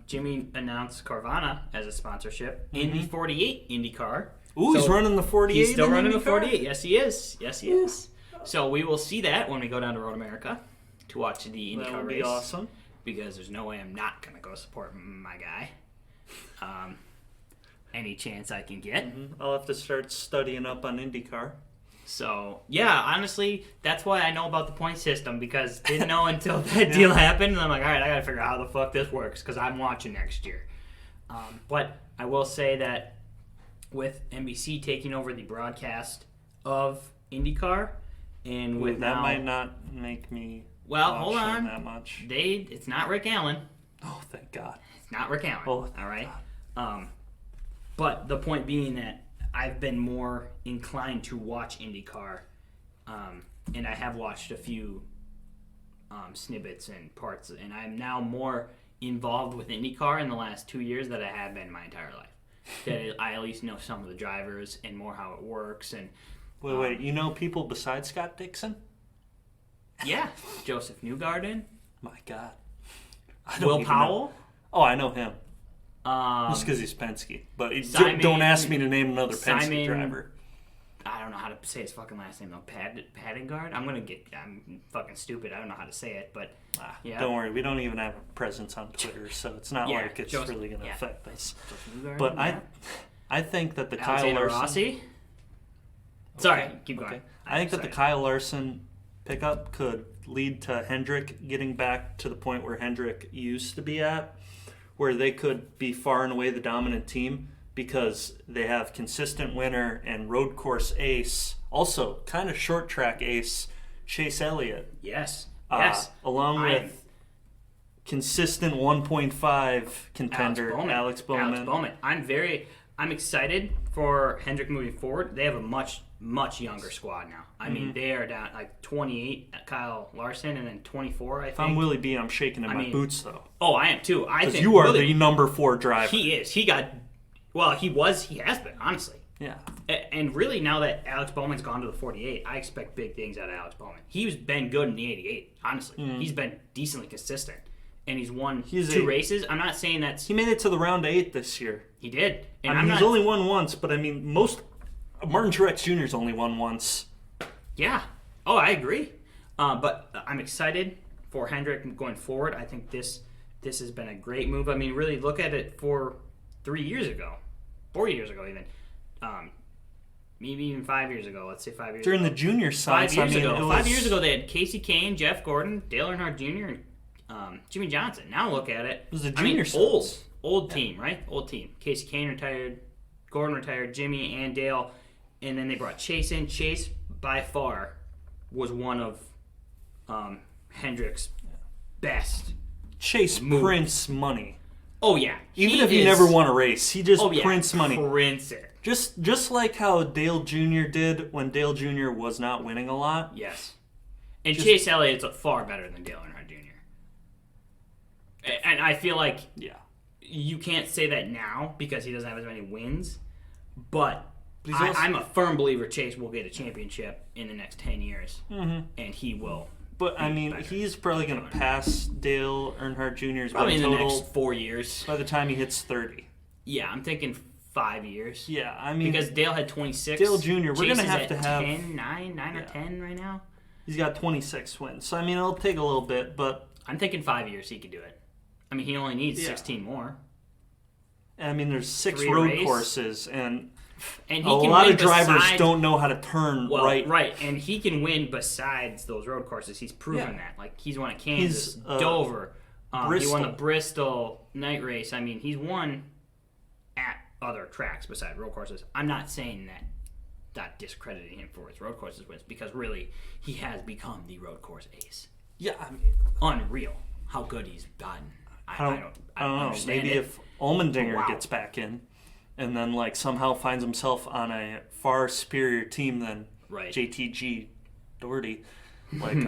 Jimmy announced Carvana as a sponsorship in the 48 IndyCar. Ooh, so he's running the 48. He's still running the 48. Yes, he is. Yes, he is. So we will see that when we go down to Road America to watch the IndyCar race. That would be awesome. Because there's no way I'm not going to go support my guy. Any chance I can get. I'll have to start studying up on IndyCar. So, yeah, honestly, that's why I know about the point system, because didn't know until that deal happened. And I'm like, all right, I got to figure out how the fuck this works, because I'm watching next year. But I will say that with NBC taking over the broadcast of IndyCar, and with that might not make me hold on that much. It's not Rick Allen. Oh, thank God. It's not Rick Allen. Oh, all right. But the point being that I've been more inclined to watch IndyCar, and I have watched a few snippets and parts, and I'm now more involved with IndyCar in the last 2 years than I have been my entire life. That I at least know some of the drivers and more how it works. And wait, you know people besides Scott Dixon? Yeah, Joseph Newgarden. My God. Will Powell. Know. Oh, I know him. Just because he's Penske. But don't ask me to name another Penske driver. I don't know how to say his fucking last name, though. Paddingard? I'm fucking stupid. I don't know how to say it, but yeah. Don't worry. We don't even have a presence on Twitter, so it's not like it's really going to affect us. But I think that the Kyle Larson... Rossi? Sorry, keep going. I think that the Kyle Larson pickup could lead to Hendrick getting back to the point where Hendrick used to be at, where they could be far and away the dominant team because they have consistent winner and road course ace, also kind of short track ace, Chase Elliott. Yes. Along with consistent 1.5 contender, Alex Bowman. I'm excited for Hendrick moving forward. They have a much younger squad now. I mean, they are down like 28 Kyle Larson and then 24, I think. If I'm Willie B, I'm shaking in my boots, though. Oh, I am too. I think you are the number 4 driver. He is. He has been, honestly. Yeah. And really, now that Alex Bowman's gone to the 48, I expect big things out of Alex Bowman. He's been good in the 88, honestly. He's been decently consistent. And he's won 2 races. I'm not saying that's... He made it to the round of 8 this year. He did. And he's only won once, but I mean, Martin Truex Jr.'s only won once. Yeah. Oh, I agree. But I'm excited for Hendrick going forward. I think this has been a great move. I mean, really look at it for 4 years ago even. Maybe even 5 years ago. Let's say 5 years During ago. the junior side. 5 years ago. 5 years ago, they had Casey Kane, Jeff Gordon, Dale Earnhardt Jr., and Jimmy Johnson. Now look at it. It was the junior side. Old team, right? Old team. Casey Kane retired, Gordon retired, Jimmy and Dale, and then they brought Chase in. Chase, by far, was one of Hendrick's best. Chase prints money. Oh, yeah. Even if he never won a race, he just prints money. Prints it. Just like how Dale Jr. did when Dale Jr. was not winning a lot. Yes. And Chase Elliott's far better than Dale Earnhardt Jr. And I feel like you can't say that now because he doesn't have as many wins, but I'm a firm believer Chase will get a championship in the next 10 years, and he will. But, I mean, he's probably going to pass Dale Earnhardt Jr.'s probably win in the total next 4 years. By the time he hits 30. Yeah, I'm thinking 5 years. Yeah, I mean... Because Dale had 26. Dale Jr., we're going to have 9 or 10 right now. He's got 26 wins. So, I mean, it'll take a little bit, but... I'm thinking 5 years he could do it. I mean, he only needs 16 more. And, I mean, there's 6 road courses, and he a can lot win of drivers don't know how to turn right. Right, and he can win besides those road courses. He's proven that. Like, he's won at Kansas, Dover. He won the Bristol night race. I mean, he's won at other tracks besides road courses. I'm not saying that discrediting him for his road courses wins, because really, he has become the road course ace. Yeah, I mean... Unreal how good he's gotten. I don't know. Maybe if Allmendinger gets back in, and then like somehow finds himself on a far superior team than JTG Doherty. Like,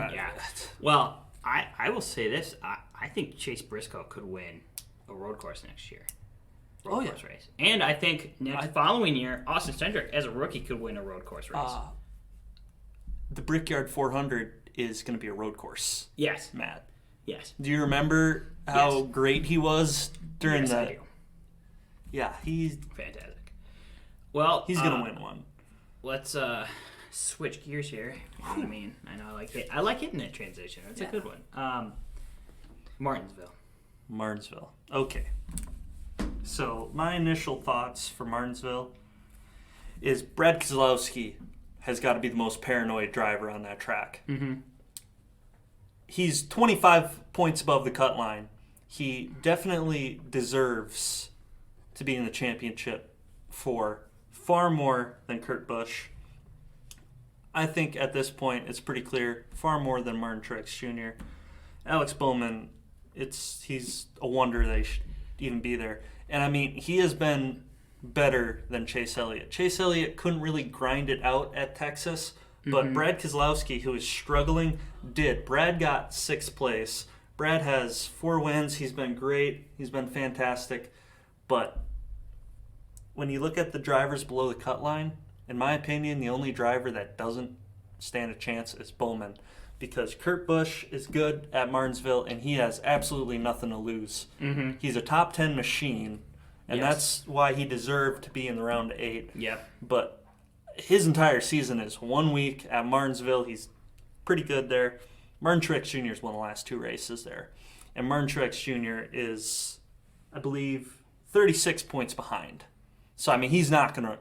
Well, I will say this. I think Chase Briscoe could win a road course next year. Road course race. And I think following year, Austin Cindric, as a rookie, could win a road course race. The Brickyard 400 is going to be a road course. Yes. Matt. Yes. Do you remember how great he was during I do. Yeah, he's fantastic. Well, he's gonna win one. Let's switch gears here. You know what I mean? I know I like hitting that transition. That's a good one. Martinsville. Okay. So my initial thoughts for Martinsville is Brad Keselowski has got to be the most paranoid driver on that track. Mm-hmm. He's 25 points above the cut line. He definitely deserves to be in the championship for far more than Kurt Busch. I think at this point it's pretty clear, far more than Martin Truex Jr. Alex Bowman, he's a wonder they should even be there. And I mean, he has been better than Chase Elliott. Chase Elliott couldn't really grind it out at Texas, but Brad Keselowski, who is struggling, did. Brad got 6th place. Brad has 4 wins. He's been great. He's been fantastic. But when you look at the drivers below the cut line, in my opinion, the only driver that doesn't stand a chance is Bowman, because Kurt Busch is good at Martinsville, and he has absolutely nothing to lose. Mm-hmm. He's a top 10 machine, and that's why he deserved to be in the round of 8. Yep. But his entire season is 1 week at Martinsville. He's pretty good there. Martin Truex Jr. has won the last 2 races there. And Martin Truex Jr. is, I believe, 36 points behind. So I mean, he's not gonna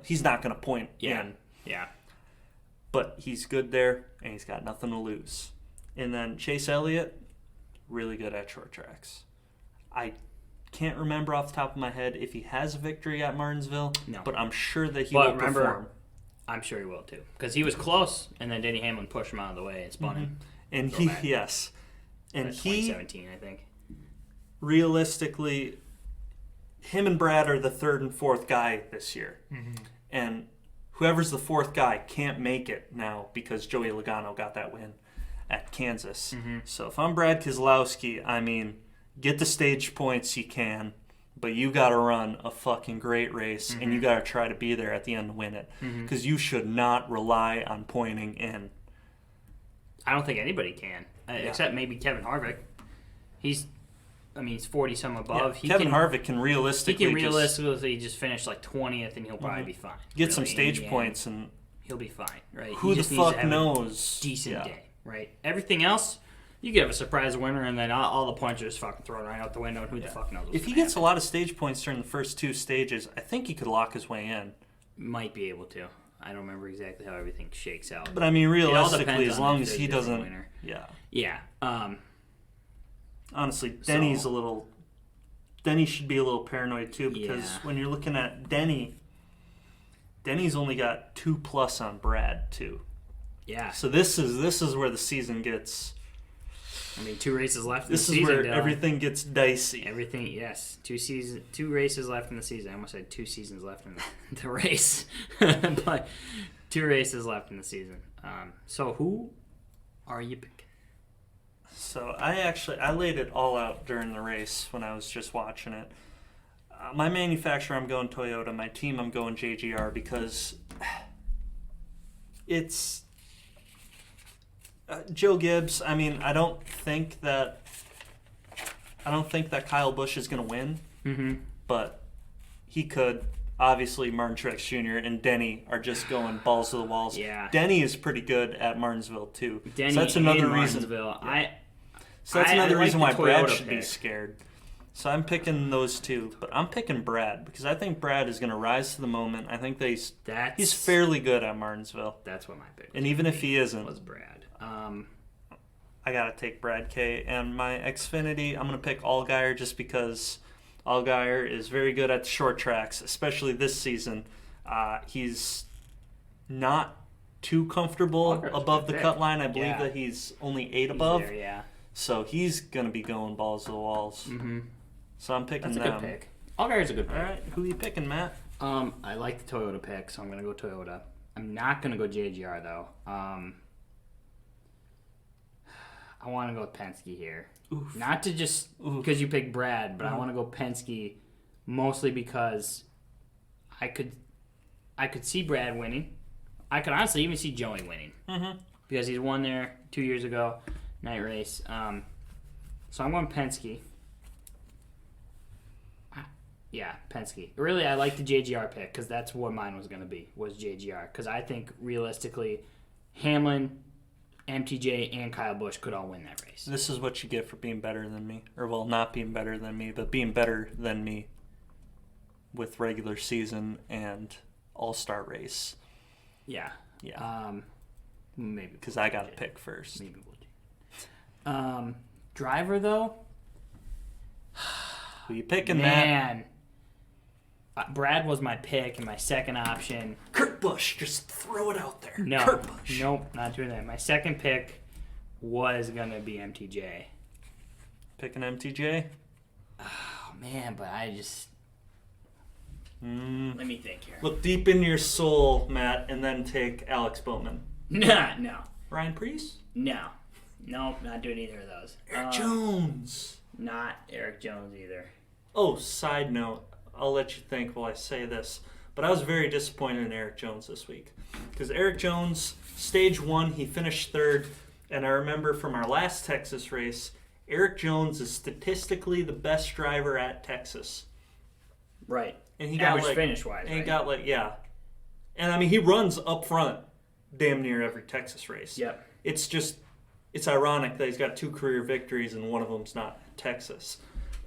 point in. Yeah. But he's good there, and he's got nothing to lose. And then Chase Elliott, really good at short tracks. I can't remember off the top of my head if he has a victory at Martinsville. No. But I'm sure that he will perform. I'm sure he will too, because he was close, and then Denny Hamlin pushed him out of the way and spun him. And 2017, I think. realistically, him and Brad are the third and fourth guy this year. Mm-hmm. And whoever's the fourth guy can't make it now because Joey Logano got that win at Kansas. Mm-hmm. So if I'm Brad Keselowski, I mean, get the stage points you can, but you got to run a fucking great race, mm-hmm. and you got to try to be there at the end to win it. Because mm-hmm. you should not rely on pointing in. I don't think anybody can, except maybe Kevin Harvick. He's 40-some above. Yeah, Kevin Harvick can realistically just finish like 20th, and he'll probably be fine. Get some stage points, and he'll be fine, right? Who the fuck knows? Decent day, right? Everything else, you could have a surprise winner, and then all the points are just fucking thrown right out the window, and who the fuck knows? If he gets a lot of stage points during the first two stages, I think he could lock his way in. Might be able to. I don't remember exactly how everything shakes out. But I mean, realistically, as long as he doesn't, yeah. Honestly, Denny should be a little paranoid too, because when you're looking at Denny's only got 2+ on Brad too. Yeah. So this is where the season gets. 2 races left. This is where everything gets dicey. Everything, yes. 2 races left in the season. I almost said 2 seasons left in the race, but 2 races left in the season. So who are you picking? So I laid it all out during the race when I was just watching it. My manufacturer, I'm going Toyota. My team, I'm going JGR because it's Joe Gibbs. I mean, I don't think that Kyle Busch is going to win, but he could. Obviously, Martin Truex Jr. and Denny are just going balls to the walls. Yeah. Denny is pretty good at Martinsville too. So that's another reason. So that's another reason why Brad should be scared. So I'm picking those two, but I'm picking Brad because I think Brad is going to rise to the moment. I think he's fairly good at Martinsville. That's what my pick. And even if he isn't, was Brad. I got to take Brad K. And my Xfinity, I'm going to pick Allgaier just because Allgaier is very good at the short tracks, especially this season. He's not too comfortable above the cut line. I believe that he's only 8 above. There, yeah. So he's going to be going balls to the walls. Mm-hmm. So I'm picking them. That's a good pick. Allgaier's a good pick. All right, who are you picking, Matt? I like the Toyota pick, so I'm going to go Toyota. I'm not going to go JGR, though. I want to go with Penske here. Oof. Not to just because you picked Brad, but I want to go Penske mostly because I could see Brad winning. I could honestly even see Joey winning because he's won there 2 years ago. Night race. So I'm going Penske. Yeah, Penske. Really, I like the JGR pick because that's what mine was going to be, was JGR. Because I think, realistically, Hamlin, MTJ, and Kyle Busch could all win that race. This is what you get for being better than me. Or, well, not being better than me, but being better than me with regular season and all-star race. Yeah. Maybe. Because I got to pick first. Maybe we'll do. Driver, though? Who you picking, man? Brad was my pick and my second option. Kurt Busch, just throw it out there. No, Kurt Busch. Nope, not doing that. My second pick was going to be MTJ. Picking MTJ? Oh, man, but I just... Let me think here. Look deep in your soul, Matt, and then take Alex Bowman. No. Ryan Preece? No. Nope, not doing either of those. Eric Jones. Not Eric Jones either. Oh, side note, I'll let you think while I say this, but I was very disappointed in Eric Jones this week. Because Eric Jones, stage 1, he finished 3rd, and I remember from our last Texas race, Eric Jones is statistically the best driver at Texas. Right. And he average got finish-wise, and he got And I mean, he runs up front damn near every Texas race. Yep. It's ironic that he's got 2 career victories and one of them's not Texas.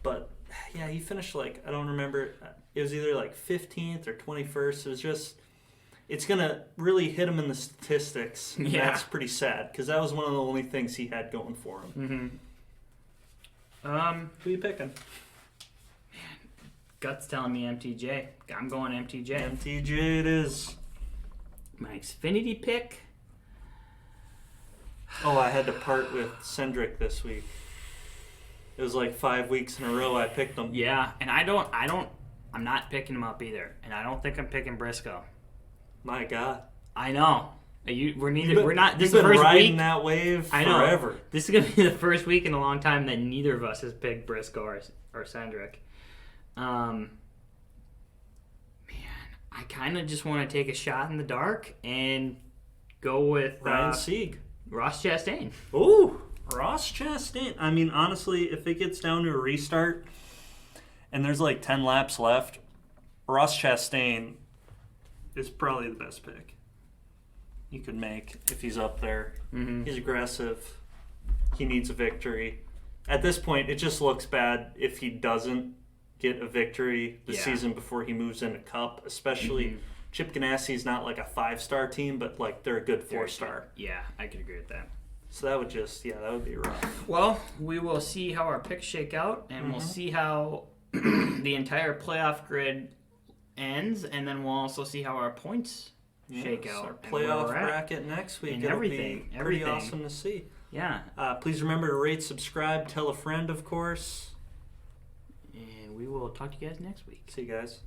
But, yeah, he finished I don't remember, it was either 15th or 21st. It was just, it's going to really hit him in the statistics. Yeah. That's pretty sad because that was one of the only things he had going for him. Mm-hmm. Who are you picking? Man, gut's telling me MTJ. I'm going MTJ. MTJ it is. My Xfinity pick. Oh, I had to part with Cendric this week. It was like 5 weeks in a row I picked them. Yeah, and I'm not picking them up either, and I don't think I'm picking Briscoe. My God. I know. We're not. This is You've the been first riding week. that wave I know. forever. This is gonna be the first week in a long time that neither of us has picked Briscoe or Cendric. Man, I kind of just want to take a shot in the dark and go with Ryan Sieg. Ross Chastain. Ooh, Ross Chastain. I mean, honestly, if it gets down to a restart and there's like 10 laps left, Ross Chastain is probably the best pick you could make if he's up there. Mm-hmm. He's aggressive. He needs a victory. At this point, it just looks bad if he doesn't get a victory the season before he moves into Cup, especially Chip Ganassi's not like a 5-star team, but like they're a good 4-star. Yeah, I could agree with that. So that would that would be rough. Well, we will see how our picks shake out, and we'll see how the entire playoff grid ends, and then we'll also see how our points shake out. Our playoff bracket next week. And It'll everything. be pretty awesome to see. Yeah. Please remember to rate, subscribe, tell a friend, of course. And we will talk to you guys next week. See you guys.